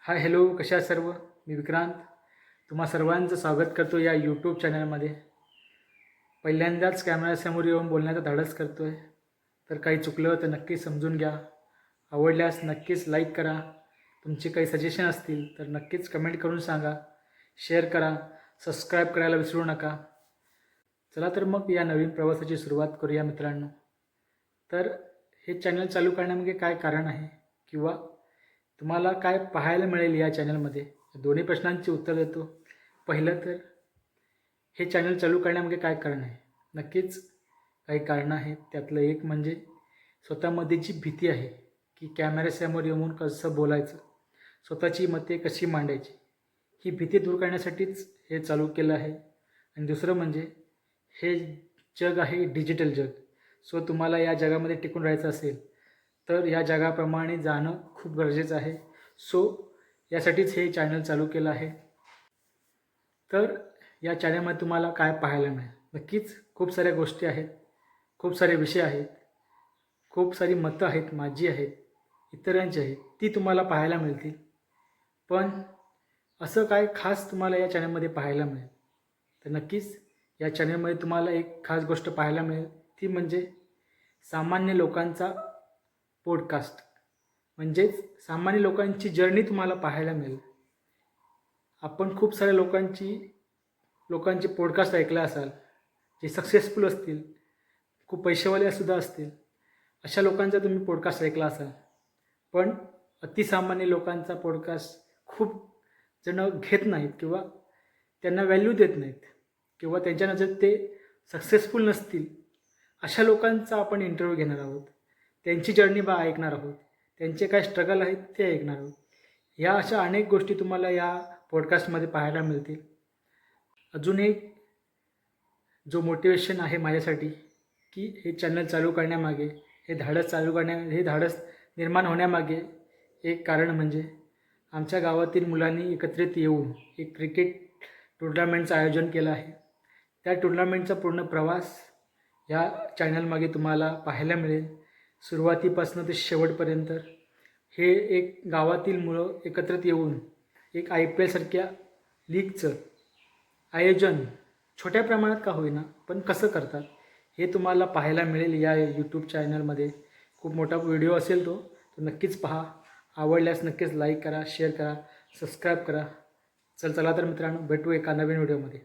Hi hello, कशा आहात सर्व? मी विक्रांत तुम्हा सर्वांचं स्वागत करतो या यूट्यूब चॅनलमध्ये. पहिल्यांदाच कॅमेऱ्यासमोर येऊन बोलण्याचं धाडस करतो आहे. तर काही चुकलं तर नक्की समजून घ्या. आवडल्यास नक्कीच लाईक करा. तुमचे काही सजेशन असतील तर नक्कीच कमेंट करून सांगा. शेअर करा. सबस्क्राईब करायला विसरू नका. चला तर मग या नवीन प्रवासाची सुरुवात करूया मित्रांनो. तर हे चॅनल चालू करण्यामागे काय कारण आहे किंवा तुम्हाला काय पाहायला मिळेल या चॅनलमध्ये, दोन्ही प्रश्नांची उत्तर देतो. पहिलं तर हे चॅनल चालू करण्यामागे काय कारण आहे. नक्कीच काही कारणं आहेत. त्यातलं एक म्हणजे स्वतःमध्ये जी भीती आहे की कॅमेऱ्यासमोर येऊन कसं बोलायचं, स्वतःची मते कशी मांडायची, ही भीती दूर करण्यासाठीच हे चालू केलं आहे. आणि दुसरं म्हणजे हे जग आहे डिजिटल जग. सो तुम्हाला या जगामध्ये टिकून राहायचं असेल तर या जगाप्रमाणे जाणं खूप गरजेचं आहे. सो यासाठीच हे चॅनल चालू केलं आहे. तर या चॅनलमध्ये तुम्हाला काय पाहायला मिळेल? नक्कीच खूप साऱ्या गोष्टी आहेत, खूप सारे विषय आहेत, खूप सारी मतं आहेत, माझी आहेत, इतरांची आहेत, ती तुम्हाला पाहायला मिळतील. पण असं काय खास तुम्हाला या चॅनलमध्ये पाहायला मिळेल? तर नक्कीच या चॅनलमध्ये तुम्हाला एक खास गोष्ट पाहायला मिळेल, ती म्हणजे सामान्य लोकांचा पॉडकास्ट. म्हणजेच सामान्य लोकांची जर्नी तुम्हाला पाहायला मिळेल. आपण खूप साऱ्या लोकांचे पॉडकास्ट ऐकले असाल, जे सक्सेसफुल असतील, खूप पैसेवालेसुद्धा असतील. अशा लोकांचा तुम्ही पॉडकास्ट ऐकला असाल. पण अतिसामान्य लोकांचा पॉडकास्ट खूप जणं घेत नाहीत किंवा त्यांना व्हॅल्यू देत नाहीत किंवा त्यांच्या नजरेत ते सक्सेसफुल नसतील. अशा लोकांचा आपण इंटरव्ह्यू घेणार आहोत. त्यांची जर्नी ऐकणार आहोत. त्यांचे काय स्ट्रगल आहेत ते ऐकणार आहोत. या अशा अनेक गोष्टी तुम्हाला या पॉडकास्टमध्ये पाहायला मिळतील. अजून एक जो मोटिवेशन आहे माझ्यासाठी, की हे चॅनल चालू करण्यामागे, हे धाडस निर्माण होण्यामागे एक कारण म्हणजे आमच्या गावातील मुलांनी एकत्रित येऊन एक क्रिकेट टुर्नामेंटचं आयोजन केलं आहे. त्या टुर्नामेंटचा पूर्ण प्रवास या चॅनलमागे तुम्हाला पाहायला मिळेल. सुरुवातीपासून ते शेवटपर्यंत हे एक गावातील मुलं एकत्रित येऊन एक IPL सारख्या लीगचं आयोजन छोट्या प्रमाणात का होईना पण कसं करतात हे तुम्हाला पाहायला मिळेल या यूट्यूब चॅनलमध्ये. खूप मोठा व्हिडिओ असेल तो नक्कीच पहा. आवडल्यास नक्कीच लाईक करा, शेअर करा, सबस्क्राईब करा. चला तर मित्रांनो, भेटू एका नवीन व्हिडिओमध्ये.